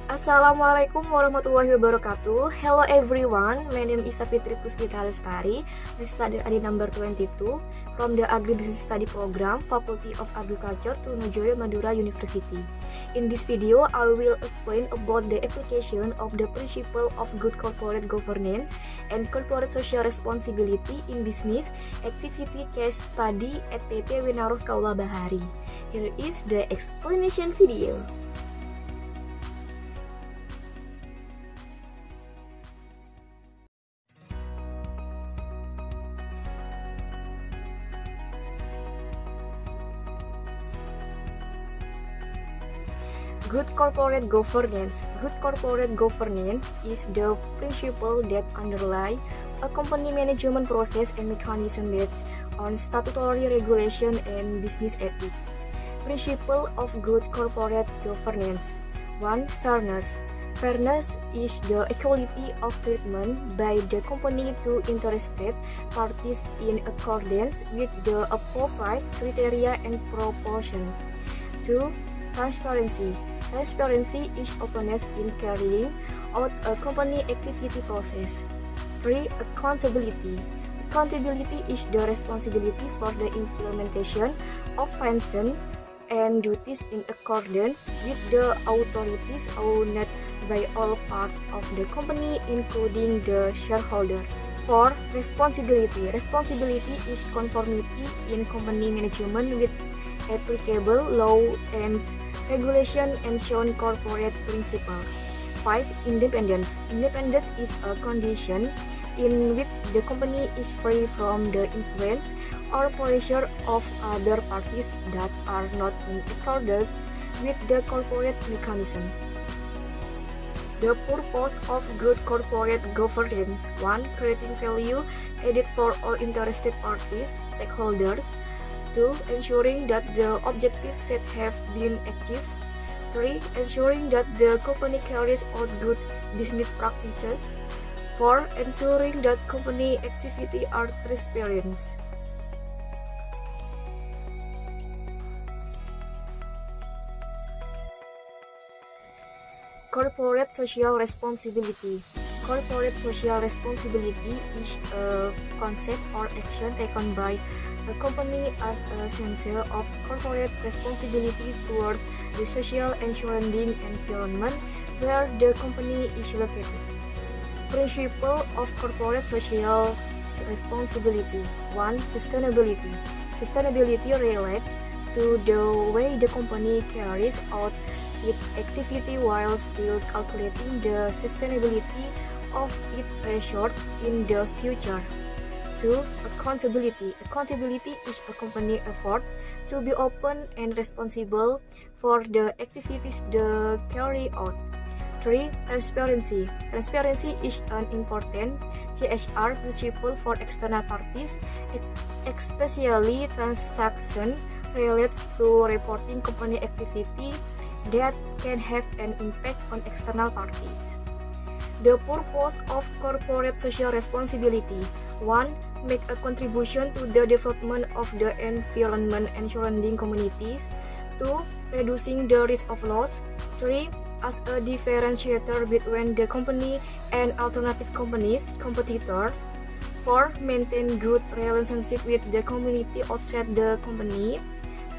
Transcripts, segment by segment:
Assalamualaikum warahmatullahi wabarakatuh. Hello everyone, my name is Safitri Puspita Lestari. I study ID number 22 from the Agribusiness Study Program, Faculty of Agriculture, Trunojoyo, Madura University. In this video, I will explain about the application of the principle of good corporate governance and corporate social responsibility in business activity case study at PT Winaros Kawula Bahari. Here is the explanation video. Good corporate governance. Good corporate governance is the principle that underlie a company management process and mechanism based on statutory regulation and business ethics. Principle of good corporate governance. 1. Fairness. Fairness is the equality of treatment by the company to interested parties in accordance with the appropriate criteria and proportion. 2. Transparency. Transparency is openness in carrying out a company activity process. 3. Accountability. Accountability is the responsibility for the implementation of functions and duties in accordance with the authorities owned by all parts of the company, including the shareholder. 4. Responsibility. Responsibility is conformity in company management with applicable law and regulation and sound corporate principle. 5. Independence. Independence is a condition in which the company is free from the influence or pressure of other parties that are not in accordance with the corporate mechanism. The purpose of good corporate governance. 1. Creating value added for all interested parties, stakeholders. 2. Ensuring that the objectives set have been achieved. 3. Ensuring that the company carries out good business practices. 4. Ensuring that company activity are transparent. Corporate social responsibility. Corporate social responsibility is a concept or action taken by a company as a essential of corporate responsibility towards the social and surrounding environment where the company is located. Principle of corporate social responsibility. 1. Sustainability. Sustainability relates to the way the company carries out its activity while still calculating the sustainability of its resource in the future. 2. Accountability. Accountability is a company effort to be open and responsible for the activities they carry out. 3. Transparency. Transparency is an important CSR principle for external parties, especially transactions related to reporting company activity that can have an impact on external parties. The purpose of corporate social responsibility. 1. Make a contribution to the development of the environment and surrounding communities. 2. Reducing the risk of loss. 3. As a differentiator between the company and alternative competitors. 4. Maintain good relationship with the community outside the company.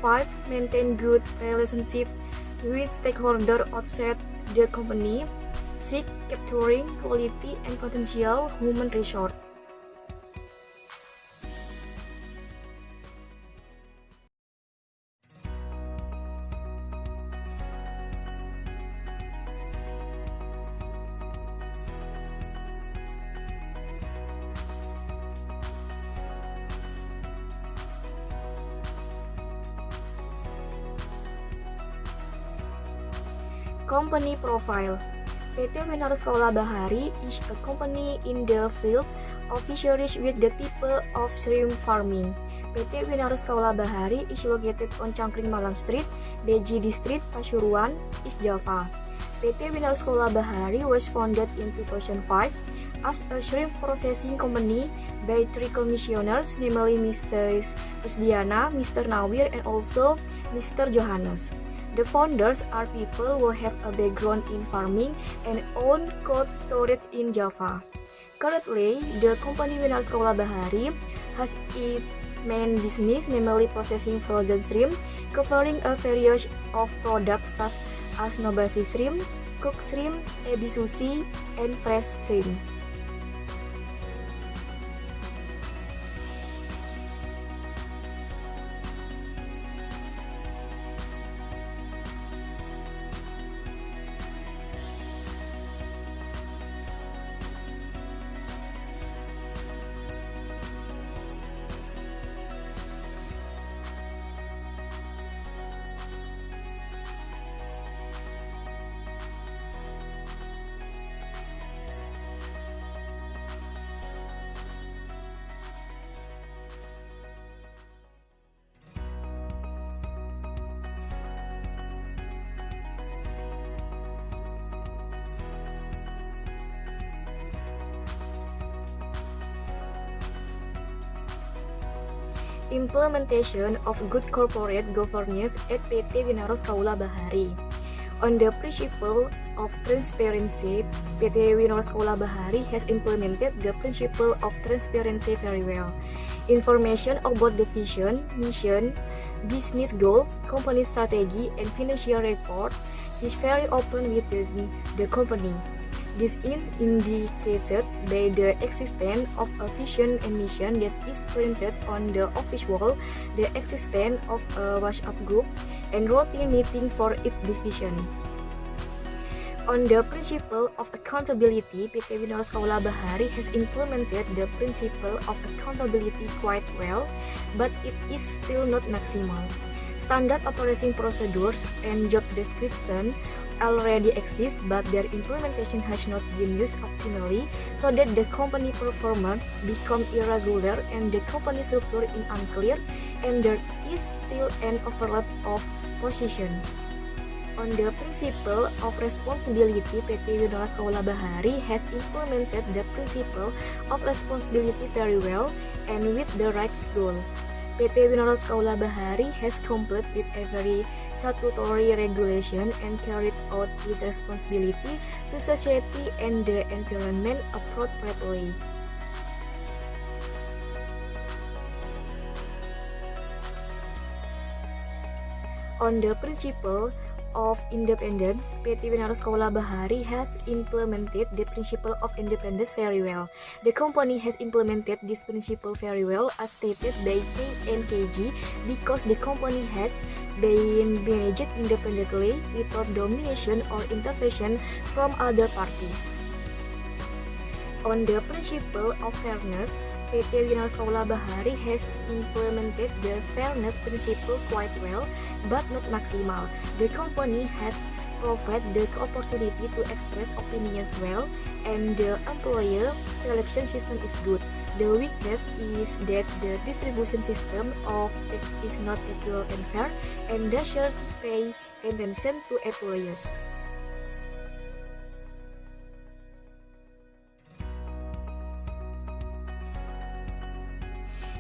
5. Maintain good relationship with stakeholders outside the company. 6. Capturing quality and potential human resource. Company profile. PT Winaros Kawula Bahari is a company in the field of fisheries with the type of shrimp farming. PT Winaros Kawula Bahari is located on Cangkring Malang Street, Beji District, Pasuruan, East Java. PT Winaros Kawula Bahari was founded in 2005 as a shrimp processing company by 3 commissioners, namely Mrs. Rusdiana, Mr. Nawir, and also Mr. Johannes. The founders are people who have a background in farming and own cold storage in Java. Currently, the company Winaros Bahari has its main business, namely processing frozen shrimp, covering a variety of products such as nobasi shrimp, cooked shrimp, ebi sushi, and fresh shrimp. Implementation of good corporate governance at PT Winaros Bahari. On the principle of transparency, PT Winaros Bahari has implemented the principle of transparency very well. Information about the vision, mission, business goals, company strategy, and financial report is very open within the company. This is indicated by the existence of a vision and mission that is printed on the office wall, the existence of a WhatsApp group, and routine meeting for its division. On the principle of accountability, PT Winaros Bahari has implemented the principle of accountability quite well, but it is still not maximal. Standard operating procedures and job description already exist, but their implementation has not been used optimally, so that the company performance become irregular and the company structure is unclear, and there is still an overlap of position. On the principle of responsibility, PT Winaros Bahari has implemented the principle of responsibility very well and with the right goal. PT Winaros Bahari has complied with every statutory regulation and carried out its responsibility to society and the environment appropriately. On the principle of independence, PT Winaros Bahari has implemented the principle of independence very well. The company has implemented this principle very well as stated by KNKG because the company has been managed independently without domination or intervention from other parties. On the principle of fairness, PT Winaros Bahari has implemented the fairness principle quite well, but not maximal. The company has provided the opportunity to express opinions well, and the employer selection system is good. The weakness is that the distribution system of tax is not equal and fair, and doesn't pay attention to employers.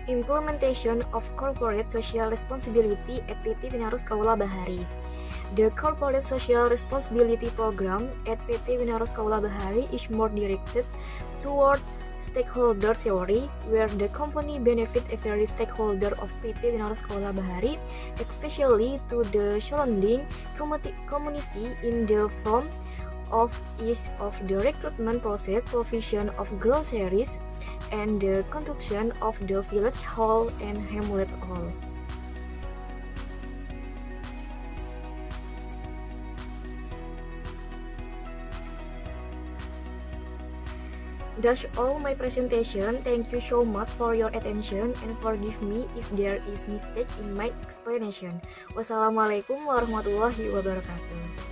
Implementation of corporate social responsibility at PT Winaros Bahari. The corporate social responsibility program at PT Winaros Bahari is more directed toward stakeholder theory, where the company benefit every stakeholder of PT Winaros Bahari, especially to the surrounding community in the form of ease of the recruitment process, provision of groceries, and the construction of the village hall and hamlet hall. That's all my presentation. Thank you so much for your attention and forgive me if there is mistake in my explanation. Wassalamualaikum warahmatullahi wabarakatuh.